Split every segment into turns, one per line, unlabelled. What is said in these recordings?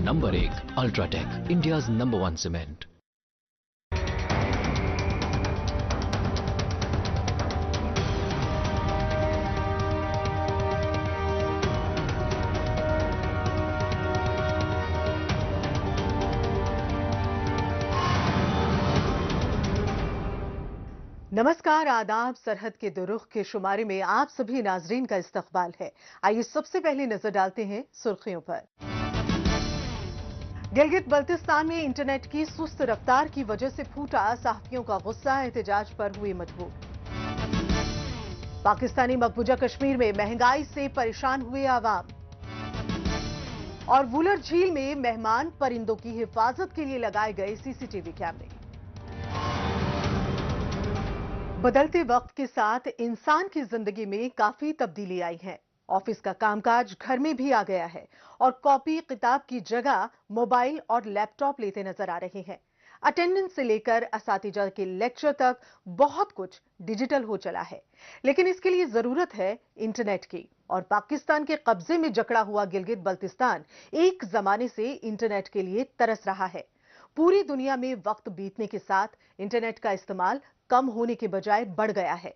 Number 1 UltraTech, India's number 1 cement.
नमस्कार, आदाब। सरहद के दुरुख के शुमारे में आप सभी नाजरीन का इस्तकबाल है। आइए सबसे पहले नजर डालते हैं सुर्खियों पर। गिलगित बल्तिस्तान में इंटरनेट की सुस्त रफ्तार की वजह से फूटा सहाफियों का गुस्सा, एहतजाज पर हुए मजबूर। पाकिस्तानी मकबूजा कश्मीर में महंगाई से परेशान हुए आवाम। और वुलर झील में मेहमान परिंदों की हिफाजत के लिए लगाए गए सीसीटीवी कैमरे। बदलते वक्त के साथ इंसान की जिंदगी में काफी तब्दीली आई है। ऑफिस का कामकाज घर में भी आ गया है और कॉपी किताब की जगह मोबाइल और लैपटॉप लेते नजर आ रहे हैं। अटेंडेंस से लेकर असातिजा के लेक्चर तक बहुत कुछ डिजिटल हो चला है, लेकिन इसके लिए जरूरत है इंटरनेट की। और पाकिस्तान के कब्जे में जकड़ा हुआ गिलगित बल्तिस्तान एक जमाने से इंटरनेट के लिए तरस रहा है। पूरी दुनिया में वक्त बीतने के साथ इंटरनेट का इस्तेमाल कम होने के बजाय बढ़ गया है।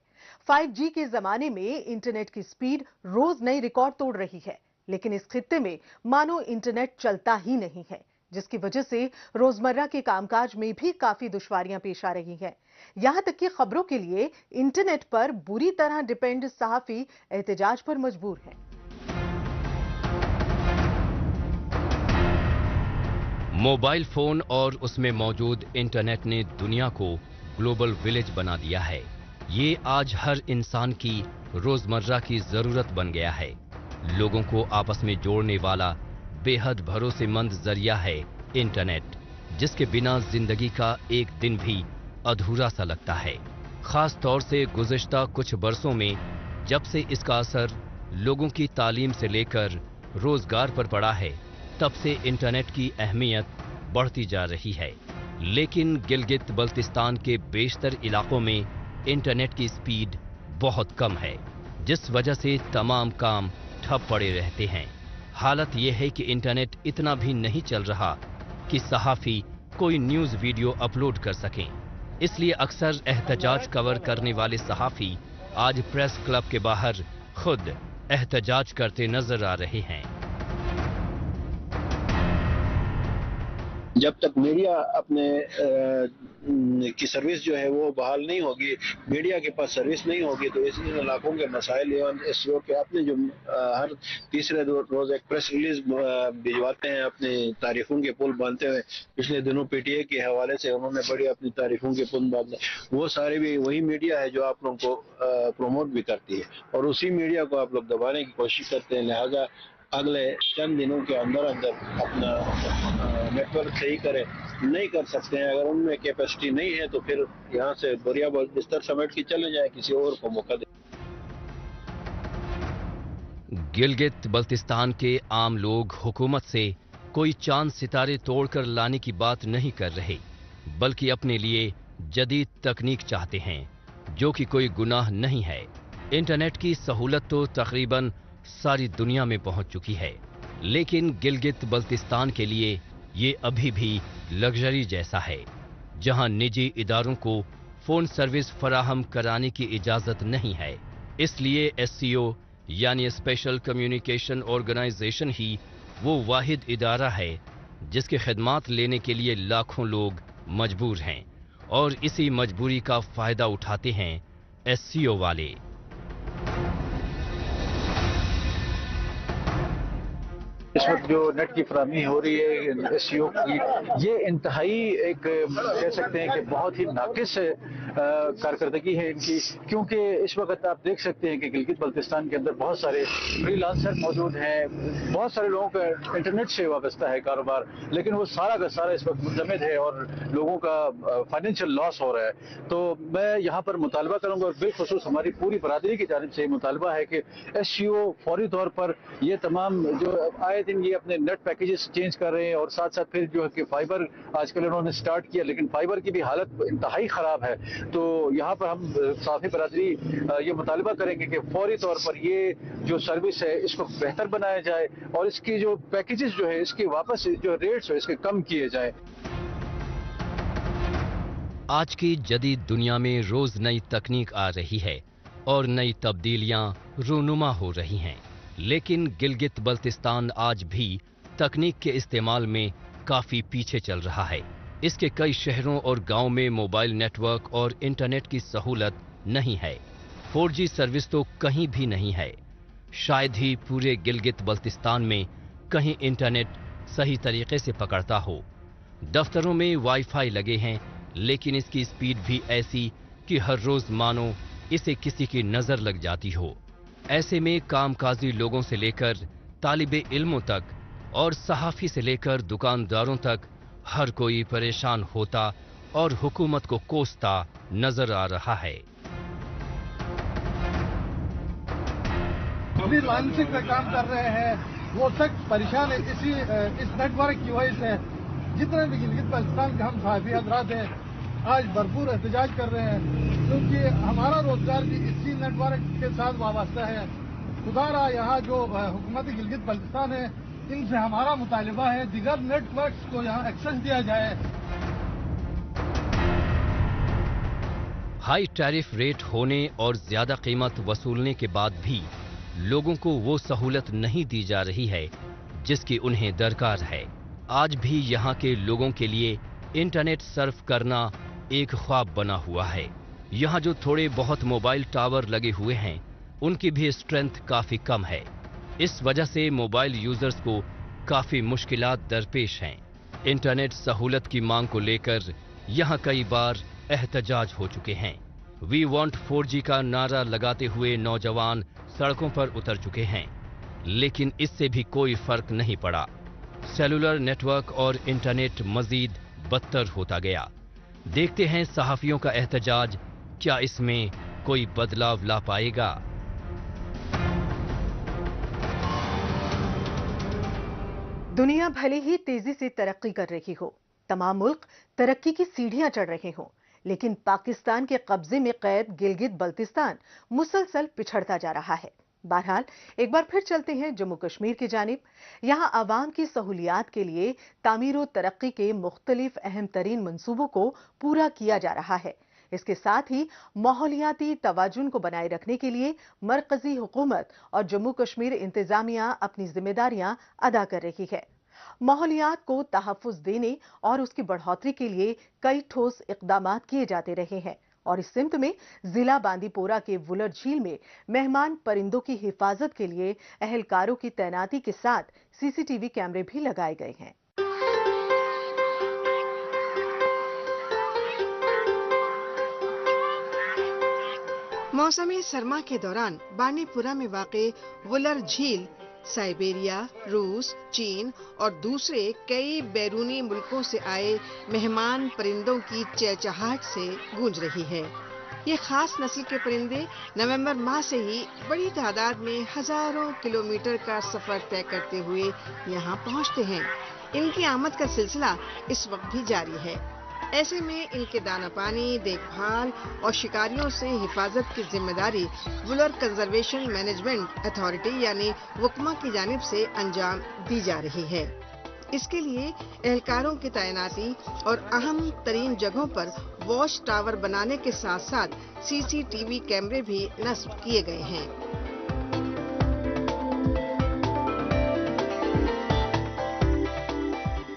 5G के जमाने में इंटरनेट की स्पीड रोज नई रिकॉर्ड तोड़ रही है, लेकिन इस खित्ते में मानो इंटरनेट चलता ही नहीं है, जिसकी वजह से रोजमर्रा के कामकाज में भी काफी दुश्वारियां पेश आ रही हैं। यहां तक कि खबरों के लिए इंटरनेट पर बुरी तरह डिपेंड सहाफी एहतजाज पर मजबूर हैं।
मोबाइल फोन और उसमें मौजूद इंटरनेट ने दुनिया को ग्लोबल विलेज बना दिया है। ये आज हर इंसान की रोजमर्रा की जरूरत बन गया है। लोगों को आपस में जोड़ने वाला बेहद भरोसेमंद जरिया है इंटरनेट, जिसके बिना जिंदगी का एक दिन भी अधूरा सा लगता है। खास तौर से गुज़िश्ता कुछ बरसों में जब से इसका असर लोगों की तालीम से लेकर रोजगार पर पड़ा है, तब से इंटरनेट की अहमियत बढ़ती जा रही है। लेकिन गिलगित बल्तिस्तान के बेशतर इलाकों में इंटरनेट की स्पीड बहुत कम है, जिस वजह से तमाम काम ठप पड़े रहते हैं। हालत यह है कि इंटरनेट इतना भी नहीं चल रहा कि सहाफी कोई न्यूज़ वीडियो अपलोड कर सकें। इसलिए अक्सर एहतजाज कवर करने वाले सहाफी आज प्रेस क्लब के बाहर खुद एहतजाज करते नजर आ रहे हैं।
जब तक मीडिया अपने की सर्विस जो है वो बहाल नहीं होगी, मीडिया के पास सर्विस नहीं होगी, तो इस इलाकों के मसाइल एवं एससीओ के अपने जो हर तीसरे रोज एक प्रेस रिलीज भिजवाते हैं अपनी तारीफों के पुल बांधते हुए। पिछले दिनों पीटीए के हवाले से उन्होंने बड़ी अपनी तारीफों के पुल बांधे। वो सारे भी वही मीडिया है जो आप लोगों को प्रमोट भी करती है और उसी मीडिया को आप लोग दबाने की कोशिश करते हैं। लिहाजा अगले चंद दिनों के अंदर अंदर अपना नेटवर्क सही करें, नहीं कर सकते हैं। अगर उनमें कैपेसिटी नहीं है तो फिर यहाँ से बोरिया बिस्तर समेट के चले जाए, किसी और को मौका दें।
गिलगित बल्तिस्तान के आम लोग हुकूमत से कोई चांद सितारे तोड़कर लाने की बात नहीं कर रहे, बल्कि अपने लिए जदीद तकनीक चाहते हैं, जो कि कोई गुनाह नहीं है। इंटरनेट की सहूलत तो तकरीबन सारी दुनिया में पहुंच चुकी है, लेकिन गिलगित बल्तिस्तान के लिए ये अभी भी लग्जरी जैसा है, जहां निजी इदारों को फोन सर्विस फराहम कराने की इजाजत नहीं है। इसलिए एससीओ यानी स्पेशल कम्युनिकेशन ऑर्गेनाइजेशन ही वो वाहिद इदारा है जिसके खिदमात लेने के लिए लाखों लोग मजबूर हैं, और इसी मजबूरी का फायदा उठाते हैं एससीओ वाले।
इस वक्त जो नेट की फराहमी हो रही है एससीओ की, ये इंतहाई एक कह सकते हैं कि बहुत ही नाकिस कारकर्दगी है इनकी, क्योंकि इस वक्त आप देख सकते हैं कि गिलगित बल्तिस्तान के अंदर बहुत सारे फ्रीलांसर मौजूद हैं। बहुत सारे लोगों का इंटरनेट से वाबस्ता है कारोबार, लेकिन वो सारा का सारा इस वक्त मुंजमद है और लोगों का फाइनेंशियल लॉस हो रहा है। तो मैं यहाँ पर मुतालबा करूँगा और बिलखुसूस हमारी पूरी बरादरी की जानिब से मुतालबा है कि एससीओ फौरी तौर पर ये तमाम जो आए दिन ये अपने नेट पैकेजेस चेंज कर रहे हैं, और साथ साथ फिर जो है कि फाइबर आजकल उन्होंने स्टार्ट किया, लेकिन फाइबर की भी हालत इंतहाई ख़राब है। तो यहाँ पर हम साफ़ी बरादरी ये मुतालबा करेंगे कि फौरी तौर पर ये जो सर्विस है इसको बेहतर बनाया जाए, और इसकी जो पैकेजेस जो है इसकी वापस जो रेट्स है इसके कम किए जाए।
आज की जदीद दुनिया में रोज नई तकनीक आ रही है और नई तब्दीलियां रूनुमा हो रही हैं, लेकिन गिलगित बल्तिस्तान आज भी तकनीक के इस्तेमाल में काफी पीछे चल रहा है। इसके कई शहरों और गांवों में मोबाइल नेटवर्क और इंटरनेट की सहूलत नहीं है। 4G सर्विस तो कहीं भी नहीं है। शायद ही पूरे गिलगित बल्तिस्तान में कहीं इंटरनेट सही तरीके से पकड़ता हो। दफ्तरों में वाईफाई लगे हैं, लेकिन इसकी स्पीड भी ऐसी कि हर रोज मानो इसे किसी की नजर लग जाती हो। ऐसे में कामकाजी लोगों से लेकर तालिबे इल्मों तक और सहाफी से लेकर दुकानदारों तक हर कोई परेशान होता और हुकूमत को कोसता नजर आ रहा है।
अभी लाइसेंसिंग पे काम कर रहे हैं, वो सख्त परेशान है इस नेटवर्क की वजह से। जितने भी गिलगित बल्तिस्तान के हम सहाफी हजरात हैं आज भरपूर एहतजाज कर रहे हैं, क्योंकि हमारा रोजगार भी इसी नेटवर्क के साथ वाबस्ता है। खुदारा यहाँ जो हुकूमत गिलगित बल्तिस्तान है, इनसे हमारा मुतालिबा है दिगर नेटवर्क्स को यहाँ एक्सेस दिया जाए।
हाई टैरिफ रेट होने और ज्यादा कीमत वसूलने के बाद भी लोगों को वो सहूलत नहीं दी जा रही है जिसकी उन्हें दरकार है। आज भी यहाँ के लोगों के लिए इंटरनेट सर्फ करना एक ख्वाब बना हुआ है। यहाँ जो थोड़े बहुत मोबाइल टावर लगे हुए हैं, उनकी भी स्ट्रेंथ काफी कम है। इस वजह से मोबाइल यूजर्स को काफी मुश्किलात दरपेश हैं। इंटरनेट सहूलत की मांग को लेकर यहाँ कई बार एहतजाज हो चुके हैं। वी वांट 4G का नारा लगाते हुए नौजवान सड़कों पर उतर चुके हैं, लेकिन इससे भी कोई फर्क नहीं पड़ा। सेलुलर नेटवर्क और इंटरनेट मजीद बदतर होता गया। देखते हैं सहाफियों का एहतजाज क्या इसमें कोई बदलाव ला पाएगा।
दुनिया भले ही तेजी से तरक्की कर रही हो, तमाम मुल्क तरक्की की सीढ़ियां चढ़ रहे हों, लेकिन पाकिस्तान के कब्जे में कैद गिलगित बल्तिस्तान मुसलसल पिछड़ता जा रहा है। बहरहाल एक बार फिर चलते हैं जम्मू कश्मीर की जानिब। यहाँ आवाम की सहूलियात के लिए तामीर व तरक्की के मुख्तलिफ अहम तरीन मंसूबों को पूरा किया जा रहा है। इसके साथ ही माहौलियाती तवाजुन को बनाए रखने के लिए मरकजी हुकूमत और जम्मू कश्मीर इंतजामिया अपनी जिम्मेदारियां अदा कर रही है। माहौलियात को तहफ्फुज देने और उसकी बढ़ोतरी के लिए कई ठोस इक़दामात किए जाते रहे हैं, और इस सिमत में जिला बांदीपोरा के वुलर झील में मेहमान परिंदों की हिफाजत के लिए अहलकारों की तैनाती के साथ CCTV कैमरे भी लगाए गए हैं।
मौसमी सरमा के दौरान बांदीपुरा में वाक़े वुलर झील साइबेरिया, रूस, चीन और दूसरे कई बैरूनी मुल्कों से आए मेहमान परिंदों की चहचहाहट से गूंज रही है। ये खास नस्ल के परिंदे नवंबर माह से ही बड़ी तादाद में हजारों किलोमीटर का सफर तय करते हुए यहाँ पहुँचते हैं। इनकी आमद का सिलसिला इस वक्त भी जारी है। ऐसे में इनके दाना पानी, देखभाल और शिकारियों से हिफाजत की जिम्मेदारी वुलर कंजर्वेशन मैनेजमेंट अथॉरिटी यानी वुकमा की जानिब से अंजाम दी जा रही है। इसके लिए एहलकारों की तैनाती और अहम तरीन जगहों पर वॉच टावर बनाने के साथ साथ CCTV कैमरे भी नस्ब किए गए हैं।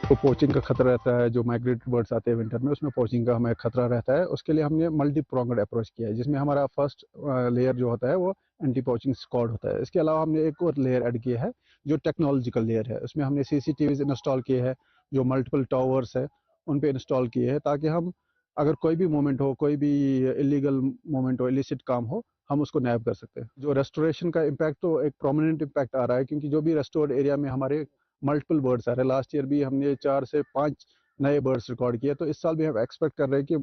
तो पोचिंग का खतरा रहता है, जो माइग्रेटरी बर्ड्स आते हैं विंटर में, उसमें पोचिंग का हमें खतरा रहता है। उसके लिए हमने मल्टी प्रोंगड अप्रोच किया है, जिसमें हमारा फर्स्ट लेयर जो होता है वो एंटी पोचिंग स्क्वाड होता है। इसके अलावा हमने एक और लेयर ऐड किया है जो टेक्नोलॉजिकल लेयर है। उसमें हमने CCTVs इंस्टॉल किए हैं, जो मल्टीपल टावर्स है उन पे इंस्टॉल किए हैं, ताकि हम अगर कोई भी मूवमेंट हो, कोई भी इलीगल मूवमेंट हो, इलिसिट काम हो, हम उसको नैब कर सकते हैं। जो रेस्टोरेशन का इम्पैक्ट तो एक प्रोमिनेंट इम्पैक्ट आ रहा है, क्योंकि जो भी रेस्टोर्ड एरिया में हमारे मल्टीपल बर्ड्स आ रहे हैं। लास्ट ईयर भी हमने 4 से 5 नए बर्ड्स रिकॉर्ड किए, तो इस साल भी हम एक्सपेक्ट कर रहे हैं कि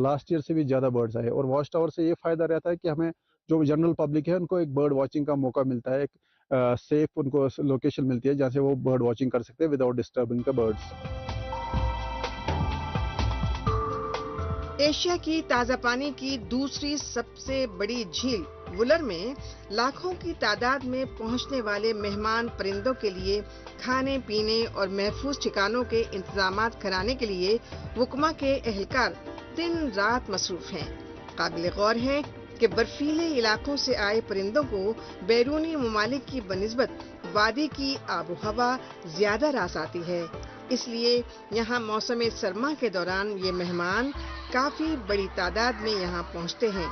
लास्ट ईयर से भी ज़्यादा बर्ड्स आए। और वॉच टावर से ये फ़ायदा रहता है कि हमें जो जनरल पब्लिक है उनको एक बर्ड वॉचिंग का मौका मिलता है, एक सेफ उनको लोकेशन मिलती है जहाँ से वो बर्ड वॉचिंग कर सकते हैं without disturbing the birds.
Asia की ताजा पानी की दूसरी सबसे बड़ी झील वुलर में लाखों की तादाद में पहुंचने वाले मेहमान परिंदों के लिए खाने पीने और महफूज ठिकानों के इंतजामात कराने के लिए वुकमा के एहलकार दिन रात मसरूफ हैं। काबिल गौर है कि बर्फीले इलाकों से आए परिंदों को बैरूनी ममालिक की बनिस्बत वादी की आबो हवा ज्यादा रास आती है, इसलिए यहाँ मौसम सरमा के दौरान ये मेहमान काफी बड़ी तादाद में यहाँ पहुँचते हैं।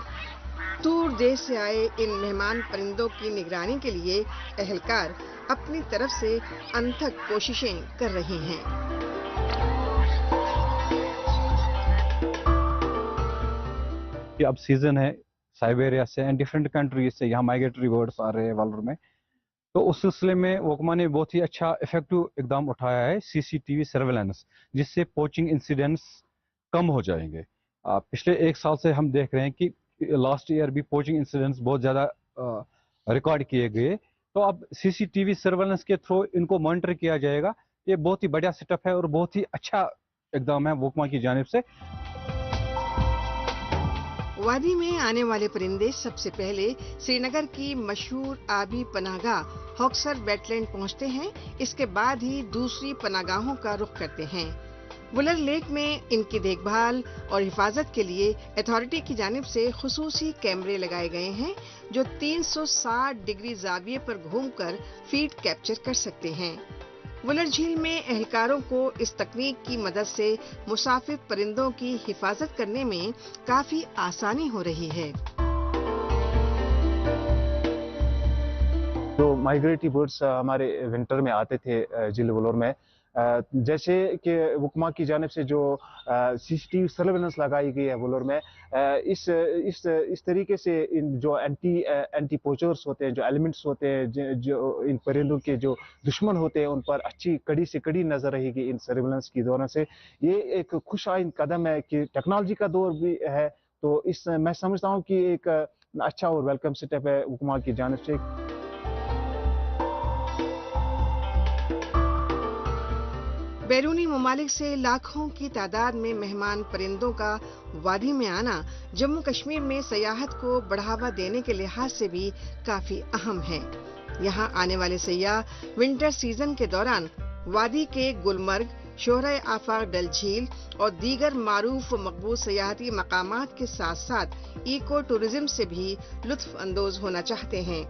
दूर देश से आए इन मेहमान परिंदों की निगरानी के लिए एहलकार अपनी तरफ से अनथक कोशिशें कर रहे हैं।
अब सीजन है साइबेरिया से एंड डिफरेंट कंट्रीज से यहाँ माइग्रेटरी बर्ड्स आ रहे हैं वालोर में, तो उस सिलसिले में वोकमा ने बहुत ही अच्छा इफेक्टिव इकदाम उठाया है सीसीटीवी सर्वेलेंस, जिससे पोचिंग इंसिडेंट्स कम हो जाएंगे। पिछले एक साल से हम देख रहे हैं कि लास्ट ईयर भी पोचिंग इंसिडेंट्स बहुत ज़्यादा रिकॉर्ड किए गए, तो अब सीसीटीवी सर्वेलेंस के थ्रू इनको मॉनिटर किया जाएगा। ये बहुत ही बढ़िया सेटअप है और बहुत ही अच्छा इकदाम है वोकमा की जानिब से।
वादी में आने वाले परिंदे सबसे पहले श्रीनगर की मशहूर आबी पनाहगाह हॉक्सर वेटलैंड पहुंचते हैं, इसके बाद ही दूसरी पनाहगाहों का रुख करते हैं। वुलर लेक में इनकी देखभाल और हिफाजत के लिए अथॉरिटी की जानिब से खुसूसी कैमरे लगाए गए हैं, जो 360 डिग्री जाविये पर घूमकर फीड कैप्चर कर सकते हैं। वुलर झील में एहलकारों को इस तकनीक की मदद से मुसाफिर परिंदों की हिफाजत करने में काफी आसानी हो रही है।
जो माइग्रेटरी बर्ड्स हमारे विंटर में आते थे झील वुलर में, जैसे कि वुकमा की जानिब से जो सीसीटीवी सर्वेलेंस लगाई गई है वुलर में, इस तरीके से इन जो एंटी पोचर्स होते हैं, जो एलिमेंट्स होते हैं, जो इन परिंदों के जो दुश्मन होते हैं, उन पर अच्छी कड़ी से कड़ी नजर रहेगी इन सर्वेलेंस की दौरान से। ये एक खुश आइंद कदम है कि टेक्नोलॉजी का दौर भी है, तो इस मैं समझता हूँ कि एक अच्छा और वेलकम सेटअप है वुकमा की जानिब से।
बैरूनी ममालिक से लाखों की तादाद में मेहमान परिंदों का वादी में आना जम्मू कश्मीर में सयाहत को बढ़ावा देने के लिहाज से भी काफी अहम है। यहाँ आने वाले सयाह विंटर सीजन के दौरान वादी के गुलमर्ग, शोहर आफाक डल झील और दीगर मारूफ मकबूल सयाहती मकामात के साथ साथ इको टूरिज्म से भी लुत्फ अंदोज होना चाहते हैं।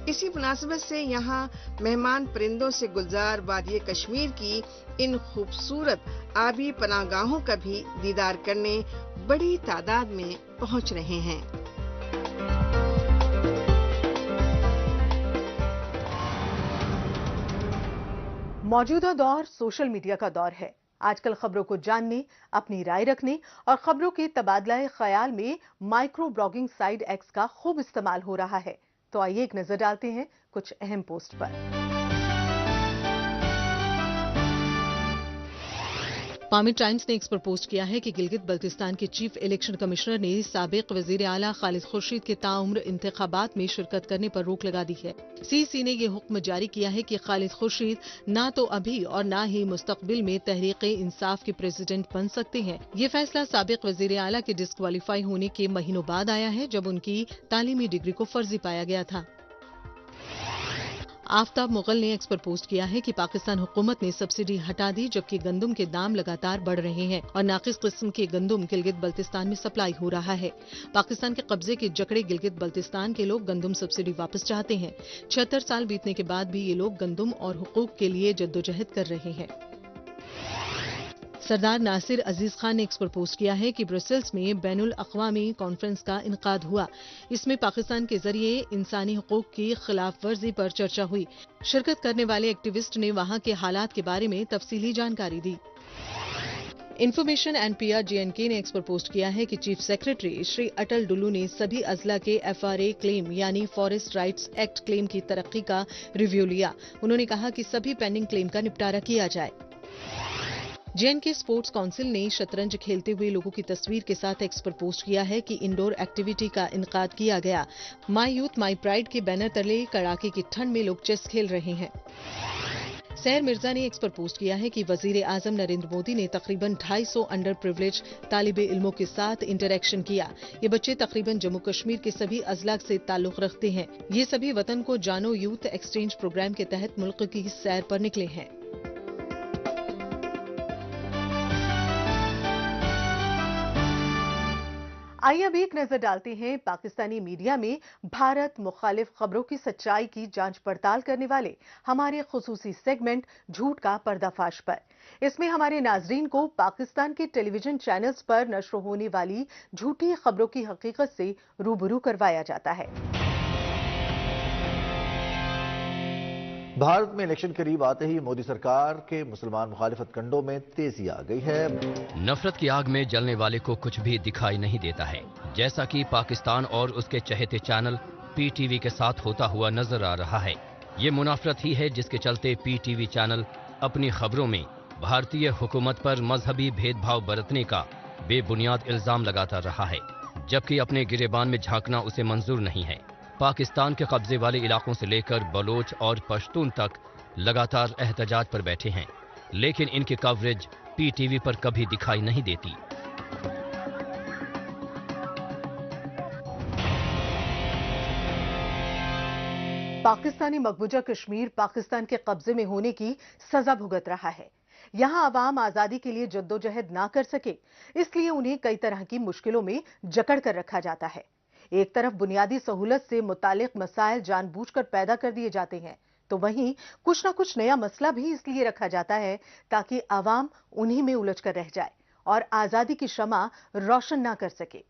इसी मुनासिबत से यहाँ मेहमान परिंदों से गुलजार वादी कश्मीर की इन खूबसूरत आबी पनाहगाहों का भी दीदार करने बड़ी तादाद में पहुँच रहे हैं।
मौजूदा दौर सोशल मीडिया का दौर है। आजकल खबरों को जानने, अपनी राय रखने और खबरों के तबादला ख्याल में माइक्रो ब्लॉगिंग साइट एक्स का खूब इस्तेमाल हो रहा है। तो आइए एक नजर डालते हैं कुछ अहम पोस्ट पर।
पामी टाइम्स ने एक्स पर पोस्ट किया है कि गिलगित बल्तिस्तान के चीफ इलेक्शन कमिश्नर ने साबिक वजीर आला खालिद खुर्शीद के ताउम्र इंतखाबात में शिरकत करने पर रोक लगा दी है। सीसी ने यह हुक्म जारी किया है कि खालिद खुर्शीद ना तो अभी और ना ही मुस्तकबिल में तहरीक इंसाफ के प्रेसिडेंट बन सकते हैं। ये फैसला साबिक वजीर आला के डिस्क्वालीफाई होने के महीनों बाद आया है, जब उनकी तालीमी डिग्री को फर्जी पाया गया था। आफ्ताब मुगल ने एक्स पर पोस्ट किया है कि पाकिस्तान हुकूमत ने सब्सिडी हटा दी, जबकि गंदम के दाम लगातार बढ़ रहे हैं और नाकिस किस्म के गंदम गिलगित बल्तिस्तान में सप्लाई हो रहा है। पाकिस्तान के कब्जे के जकड़े गिलगित बल्तिस्तान के लोग गंदम सब्सिडी वापस चाहते हैं। 76 साल बीतने के बाद भी ये लोग गंदम और हुकूक के लिए जद्दोजहद कर रहे हैं। सरदार नासिर अजीज खान ने एक्स पर पोस्ट किया है कि ब्रसेल्स में बैनुल अक़वामी कॉन्फ्रेंस का इनकाद हुआ। इसमें पाकिस्तान के जरिए इंसानी हुकूक की खिलाफ वर्जी पर चर्चा हुई। शिरकत करने वाले एक्टिविस्ट ने वहां के हालात के बारे में तफसीली जानकारी दी। इंफॉर्मेशन एंड पीआर जेएनके ने एक्स पर पोस्ट किया है कि चीफ सेक्रेटरी श्री अटल डुल्लू ने सभी अजला के एफआरए क्लेम यानी फॉरेस्ट राइट्स एक्ट क्लेम की तरक्की का रिव्यू लिया। उन्होंने कहा कि सभी पेंडिंग क्लेम का निपटारा किया जाए। JNK स्पोर्ट्स काउंसिल ने शतरंज खेलते हुए लोगों की तस्वीर के साथ एक्स पर पोस्ट किया है कि इंडोर एक्टिविटी का इनकाद किया गया। माई यूथ माई प्राइड के बैनर तले कड़ाके की ठंड में लोग चेस खेल रहे हैं। सहर मिर्जा ने एक्स पर पोस्ट किया है कि वजीर आजम नरेंद्र मोदी ने तकरीबन 250 अंडर प्रिविलेज तालिबे इल्मों के साथ इंटरेक्शन किया। ये बच्चे तकरीबन जम्मू कश्मीर के सभी अजला से ताल्लुक रखते हैं। ये सभी वतन को जानो यूथ एक्सचेंज प्रोग्राम के तहत मुल्क की सैर पर निकले हैं।
आइए अब एक नजर डालते हैं पाकिस्तानी मीडिया में भारत मुखालिफ खबरों की सच्चाई की जांच पड़ताल करने वाले हमारे खुसूसी सेगमेंट झूठ का पर्दाफाश पर। इसमें हमारे नाजरीन को पाकिस्तान के टेलीविजन चैनल्स पर नश्र होने वाली झूठी खबरों की हकीकत से रूबरू करवाया जाता है।
भारत में इलेक्शन करीब आते ही मोदी सरकार के मुसलमान मुखालिफत कंडों में तेजी आ गई है।
नफरत की आग में जलने वाले को कुछ भी दिखाई नहीं देता है, जैसा कि पाकिस्तान और उसके चहेते चैनल PTV के साथ होता हुआ नजर आ रहा है। ये मुनाफरत ही है जिसके चलते PTV चैनल अपनी खबरों में भारतीय हुकूमत पर मजहबी भेदभाव बरतने का बेबुनियाद इल्जाम लगाता रहा है, जबकि अपने गिरेबान में झांकना उसे मंजूर नहीं है। पाकिस्तान के कब्जे वाले इलाकों से लेकर बलोच और पश्तून तक लगातार एहतजाज पर बैठे हैं, लेकिन इनकी कवरेज PTV पर कभी दिखाई नहीं देती।
पाकिस्तानी मकबूजा कश्मीर पाकिस्तान के कब्जे में होने की सजा भुगत रहा है। यहां अवाम आजादी के लिए जद्दोजहद ना कर सके, इसलिए उन्हें कई तरह की मुश्किलों में जकड़ कर रखा जाता है। एक तरफ बुनियादी सहूलत से मुतालिक मसाइल जानबूझकर पैदा कर दिए जाते हैं, तो वहीं कुछ ना कुछ नया मसला भी इसलिए रखा जाता है ताकि आवाम उन्हीं में उलझ कर रह जाए और आजादी की शमा रोशन ना कर सके।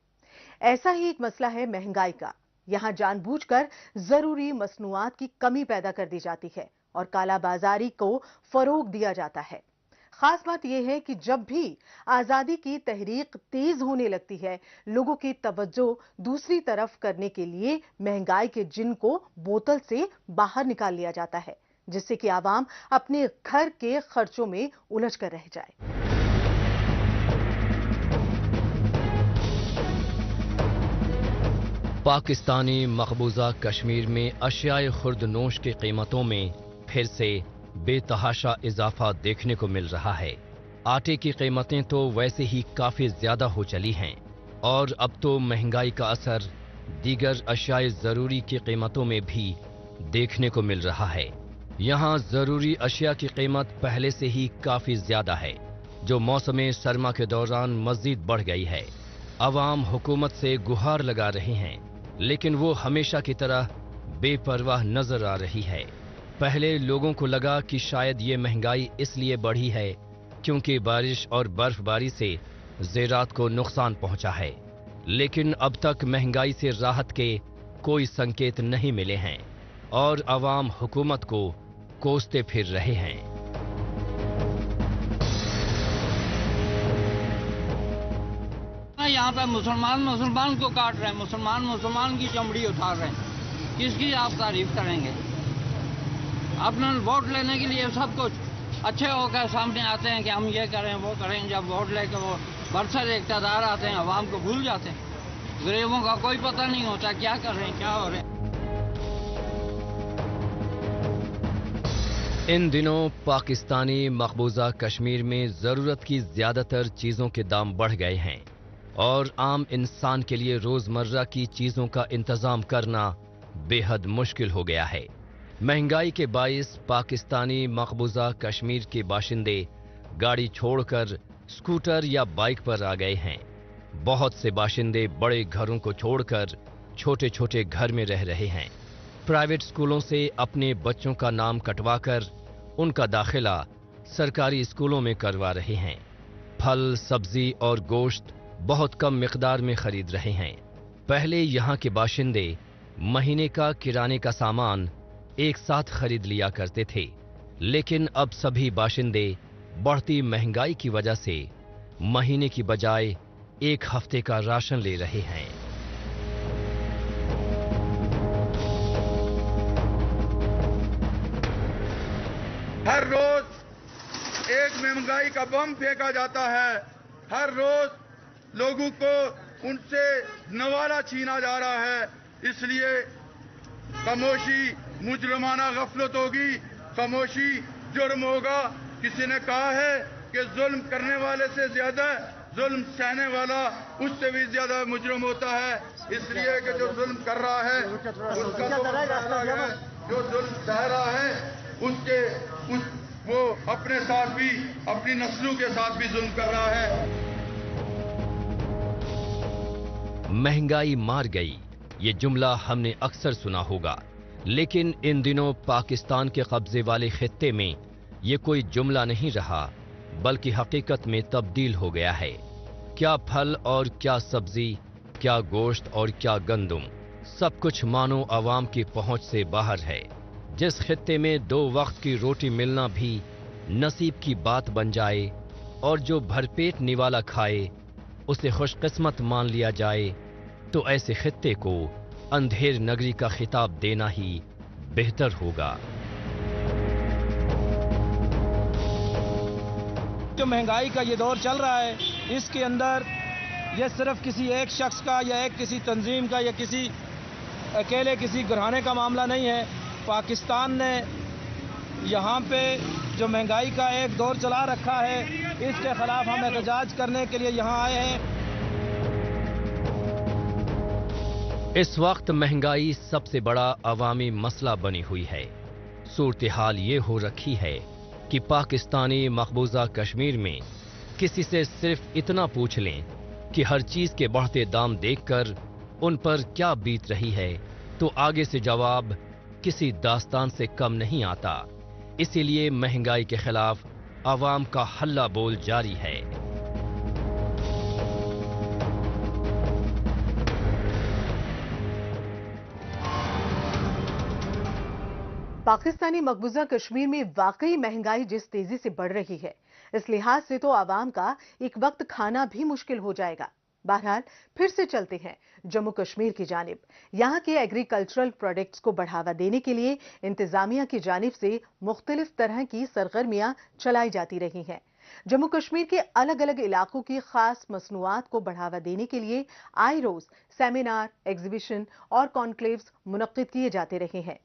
ऐसा ही एक मसला है महंगाई का। यहां जानबूझकर जरूरी मसनूआत की कमी पैदा कर दी जाती है और कालाबाजारी को फरोग दिया जाता है। खास बात यह है कि जब भी आजादी की तहरीक तेज होने लगती है, लोगों की तवज्जो दूसरी तरफ करने के लिए महंगाई के जिन को बोतल से बाहर निकाल लिया जाता है, जिससे कि आवाम अपने घर के खर्चों में उलझ कर रह जाए।
पाकिस्तानी मकबूजा कश्मीर में अशियाए खुर्दनोश की कीमतों में फिर से बेतहाशा इजाफा देखने को मिल रहा है। आटे की कीमतें तो वैसे ही काफी ज्यादा हो चली हैं और अब तो महंगाई का असर दीगर अशियाए जरूरी की कीमतों में भी देखने को मिल रहा है। यहाँ जरूरी अशिया की कीमत पहले से ही काफी ज्यादा है, जो मौसम सरमा के दौरान मजीद बढ़ गई है। अवाम हुकूमत से गुहार लगा रहे हैं, लेकिन वो हमेशा की तरह बेपरवाह नजर आ रही है। पहले लोगों को लगा कि शायद ये महंगाई इसलिए बढ़ी है क्योंकि बारिश और बर्फबारी से ज़ेरात को नुकसान पहुंचा है, लेकिन अब तक महंगाई से राहत के कोई संकेत नहीं मिले हैं और अवाम हुकूमत को कोसते फिर रहे हैं।
यहाँ पे मुसलमान को काट रहे हैं, मुसलमान की चमड़ी उठा रहे हैं। किसकी आप तारीफ करेंगे? अपना वोट लेने के लिए सब कुछ अच्छे होकर सामने आते हैं कि हम ये करें वो करें। जब वोट लेकर वो बरसर इक़्तिदार आते हैं, अवाम को भूल जाते हैं। गरीबों का कोई पता नहीं होता क्या कर रहे हैं, क्या हो रहे हैं।
इन दिनों पाकिस्तानी मकबूजा कश्मीर में ज़रूरत की ज़्यादातर चीज़ों के दाम बढ़ गए हैं और आम इंसान के लिए रोज़मर्रा की चीज़ों का इंतज़ाम करना बेहद मुश्किल हो गया है। महंगाई के बाइस पाकिस्तानी मकबूजा कश्मीर के बाशिंदे गाड़ी छोड़कर स्कूटर या बाइक पर आ गए हैं। बहुत से बाशिंदे बड़े घरों को छोड़कर छोटे छोटे घर में रह रहे हैं। प्राइवेट स्कूलों से अपने बच्चों का नाम कटवाकर उनका दाखिला सरकारी स्कूलों में करवा रहे हैं। फल, सब्जी और गोश्त बहुत कम मिकदार में खरीद रहे हैं। पहले यहाँ के बाशिंदे महीने का किराने का सामान एक साथ खरीद लिया करते थे, लेकिन अब सभी बाशिंदे बढ़ती महंगाई की वजह से महीने की बजाय एक हफ्ते का राशन ले रहे हैं।
हर रोज ایک مہنگائی کا بم پھینکا جاتا ہے. ہر روز لوگوں کو ان سے نوالہ چھینا جا رہا ہے. اس لیے خاموشی مجرمانہ غفلت ہوگی, خاموشی جرم ہوگا. کسی نے کہا ہے کہ ظلم کرنے والے سے زیادہ ظلم سہنے والا اس سے بھی زیادہ مجرم ہوتا ہے. اس لیے کہ جو ظلم کر رہا ہے اس کا جو ظلم سہ رہا ہے وہ اپنے ساتھ بھی اپنی نسلوں کے ساتھ بھی ظلم کر رہا ہے.
مہنگائی مار گئی, یہ جملہ ہم نے اکثر سنا ہوگا, لیکن ان دنوں پاکستان کے قبضے والے خطے میں یہ کوئی جملہ نہیں رہا بلکہ حقیقت میں تبدیل ہو گیا ہے. کیا پھل اور کیا سبزی, کیا گوشت اور کیا گندم, سب کچھ مانو عوام کی پہنچ سے باہر ہے. جس خطے میں 2 وقت کی روٹی ملنا بھی نصیب کی بات بن جائے اور جو بھرپیٹ نوالا کھائے اسے خوش قسمت مان لیا جائے, تو ایسے خطے کو اندھیر نگری کا خطاب دینا ہی بہتر ہوگا.
جو مہنگائی کا یہ دور چل رہا ہے, اس کے اندر یہ صرف کسی ایک شخص کا یا کسی تنظیم کا یا کسی اکیلے کسی گھرانے کا معاملہ نہیں ہے. پاکستان نے یہاں پہ جو مہنگائی کا ایک دور چلا رکھا ہے, اس کے خلاف ہم احتجاج کرنے کے لیے یہاں آئے ہیں.
اس وقت مہنگائی سب سے بڑا عوامی مسئلہ بنی ہوئی ہے. صورتحال یہ ہو رکھی ہے کہ پاکستانی مقبوضہ کشمیر میں کسی سے صرف اتنا پوچھ لیں کہ ہر چیز کے بڑھتے دام دیکھ کر ان پر کیا بیت رہی ہے, تو آگے سے جواب کسی داستان سے کم نہیں آتا. اسی لیے مہنگائی کے خلاف عوام کا ہلہ بول جاری ہے.
پاکستانی مقبوضہ کشمیر میں واقعی مہنگائی جس تیزی سے بڑھ رہی ہے, اس لحاظ سے تو عوام کا ایک وقت کھانا بھی مشکل ہو جائے گا. بہرحال پھر سے چلتے ہیں جموں کشمیر کی جانب. یہاں کے ایگریکلچرل پروڈکٹس کو بڑھاوا دینے کے لیے انتظامیہ کی جانب سے مختلف طرح کی سرگرمیاں چلائی جاتی رہی ہیں. جموں کشمیر کے الگ الگ علاقوں کی خاص مصنوعات کو بڑھاوا دینے کے لیے آئے روز سیمینار, ایگزیبیشن اور کانکلیوز منعقد کیے جاتے رہے ہیں.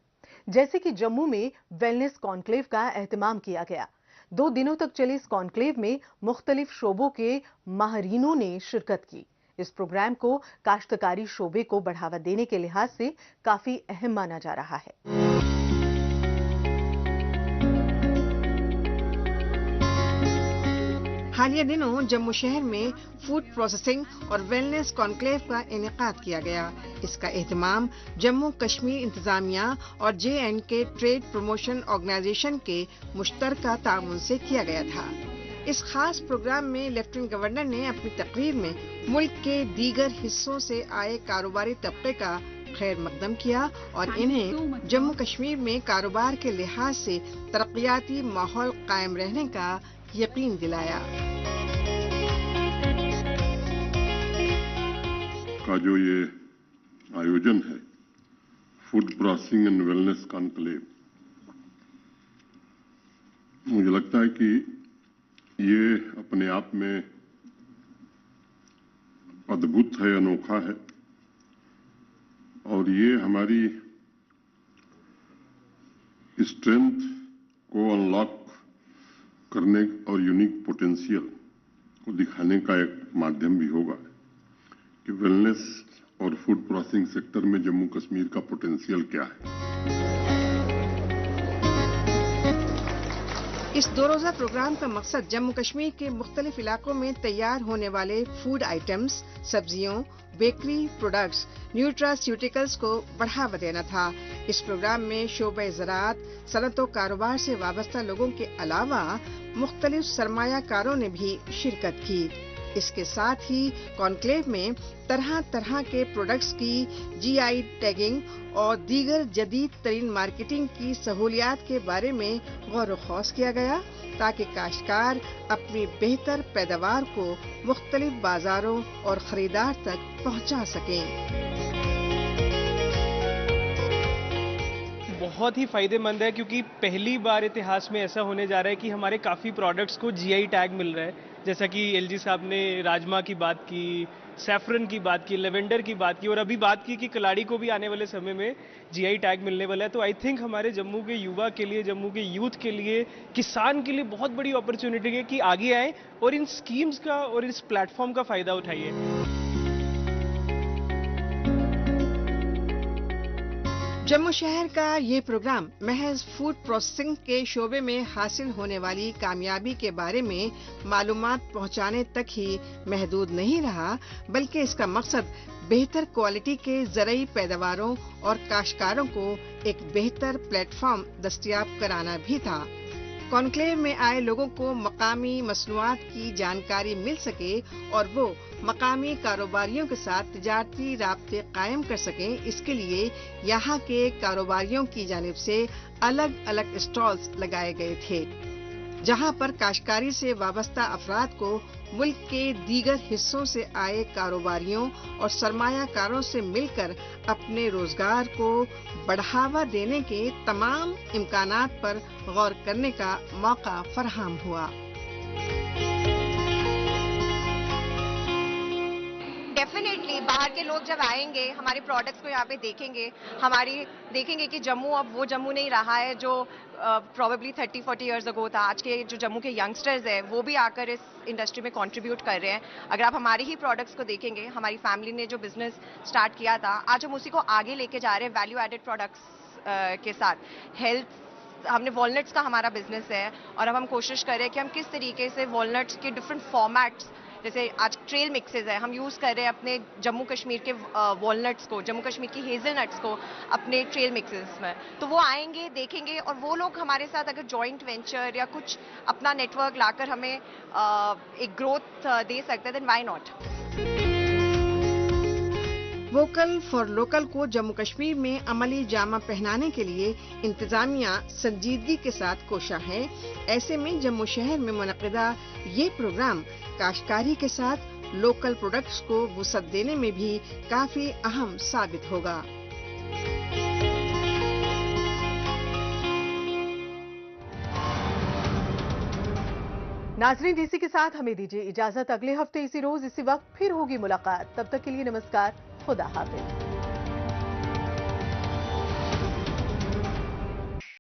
جیسے کہ جموں میں ویلنس کانکلیو کا اہتمام کیا گیا. 2 دنوں تک چلے اس کانکلیو میں مختلف شعبوں کے ماہرینوں نے شرکت کی. اس پروگرام کو کاشتکاری شعبے کو بڑھاوا دینے کے لحاظ سے کافی اہم مانا جا رہا ہے.
حالیہ دنوں جموں شہر میں فوڈ پروسیسنگ اور ویلنس کانکلیو کا انعقاد کیا گیا. اس کا اہتمام جموں کشمیر انتظامیہ اور JNK ٹریڈ پروموشن آرگنائزیشن کے مشترکہ تعاون سے کیا گیا تھا. اس خاص پروگرام میں لیفٹیننٹ گورنر نے اپنی تقریر میں ملک کے دیگر حصوں سے آئے کاروباری طبقے کا خیر مقدم کیا اور انہیں جموں کشمیر میں کاروبار کے لحاظ سے ترقیاتی ماحول قائم رہنے کا یقین دلایا.
کا جو یہ آیوجن ہے food processing and wellness conclave, مجھے لگتا ہے کہ یہ اپنے آپ میں ادبھت ہے, انوکھا ہے, اور یہ ہماری اسٹرینتھ کو انلاک کرنے اور یونیک پوٹینشیل کو دکھانے کا ایک مادھیم بھی ہوگا کہ ویلنس اور فوڈ پروسیسنگ سیکٹر میں جموں کشمیر کا پوٹینشیل کیا ہے.
اس 2 روزہ پروگرام کا مقصد جموں کشمیر کے مختلف علاقوں میں تیار ہونے والے فوڈ آئٹمز, سبزیوں, بیکری پروڈکٹس, نیوٹراسیوٹیکلز کو بڑھاوا دینا تھا. اس پروگرام میں شعبہ زراعت, صنعت و کاروبار سے وابستہ لوگوں کے علاوہ مختلف سرمایہ کاروں نے بھی شرکت کی. اس کے ساتھ ہی کانکلیو میں طرح طرح کے پروڈکٹس کی GI ٹیگنگ اور دیگر جدید ترین مارکیٹنگ کی سہولیات کے بارے میں غور و خوض کیا گیا تاکہ کاشتکار اپنی بہتر پیداوار کو مختلف بازاروں اور خریدار تک پہنچا سکیں.
بہت ہی فائدہ مند ہے کیونکہ پہلی بار اتہاس میں ایسا ہونے جا رہا ہے کہ ہمارے کافی پروڈکٹس کو جی آئی ٹیگ مل رہا ہے، جیسا کہ ایل جی صاحب نے راجما کی بات کی، سیفرن کی بات کی، لیونڈر کی بات کی، اور ابھی بات کی کہ کلاڑی کو بھی آنے والے سمے میں جی آئی ٹیگ ملنے والا ہے. تو آئی تھنک ہمارے جموں کے یووا کے لیے، جموں کے یوتھ کے لیے، کسان کے لیے بہت بڑی اپرچونٹی ہے کہ آگے آئیں اور ان سکیمز کا اور اس پلیٹ فارم کا فائدہ اٹھائیے.
جموں شہر کا یہ پروگرام محض فوڈ پروسیسنگ کے شعبے میں حاصل ہونے والی کامیابی کے بارے میں معلومات پہنچانے تک ہی محدود نہیں رہا، بلکہ اس کا مقصد بہتر کوالٹی کے زرعی پیداواروں اور کاشتکاروں کو ایک بہتر پلیٹ فارم دستیاب کرانا بھی تھا. کانکلیو میں آئے لوگوں کو مقامی مصنوعات کی جانکاری مل سکے اور وہ مقامی کاروباریوں کے ساتھ تجارتی رابطے قائم کر سکیں. اس کے لیے یہاں کے کاروباریوں کی جانب سے الگ الگ اسٹالز لگائے گئے تھے، جہاں پر کاشتکاری سے وابستہ افراد کو ملک کے دیگر حصوں سے آئے کاروباریوں اور سرمایہ کاروں سے مل کر اپنے روزگار کو بڑھاوا دینے کے تمام امکانات پر غور کرنے کا موقع فراہم ہوا.
ڈیفینیٹلی باہر کے لوگ جب آئیں گے، ہمارے پروڈکٹس کو یہاں پہ دیکھیں گے کہ جموں اب وہ جموں نہیں رہا ہے جو پروبیبلی 30-40 ایئرز اگو تھا. آج کے جو جموں کے ینگسٹرز ہیں وہ بھی آ کر اس انڈسٹری میں کنٹریبیوٹ کر رہے ہیں. اگر آپ ہماری ہی پروڈکٹس کو دیکھیں گے، ہماری فیملی نے جو بزنس سٹارٹ کیا تھا، آج ہم اسی کو آگے لے کے جا رہے ہیں ویلیو ایڈڈ پروڈکٹس کے ساتھ. ہم نے والنٹس کا ہمارا بزنس ہے اور اب ہم کوشش کر رہے ہیں کہ ہم کس طریقے سے والنٹس کے ڈفرینٹ فارمیٹس، جیسے آج ٹریل مکسز ہیں، ہم یوز کر رہے ہیں اپنے جموں کشمیر کے والنٹس کو، جموں کشمیر کی ہیزل نٹس کو اپنے ٹریل مکسز میں. تو وہ آئیں گے، دیکھیں گے، اور وہ لوگ ہمارے ساتھ اگر جوائنٹ وینچر یا کچھ اپنا نیٹ ورک لا کر ہمیں ایک گروتھ دے سکتے ہیں، then why not.
Vocal for local کو جموں کشمیر میں عملی جامہ پہنانے کے لیے انتظامیہ سنجیدگی کے ساتھ کوشاں ہے. ایسے میں جموں شہر میں منعقدہ یہ پروگرام کاشتکاری کے ساتھ لوکل پروڈکٹس کو وسعت دینے میں بھی کافی اہم ثابت ہوگا.
ناظرین، ڈی سی کے ساتھ ہمیں دیجیے اجازت. اگلے ہفتے اسی روز اسی وقت پھر ہوگی ملاقات. تب تک کے لیے نمسکار، خدا حافظ.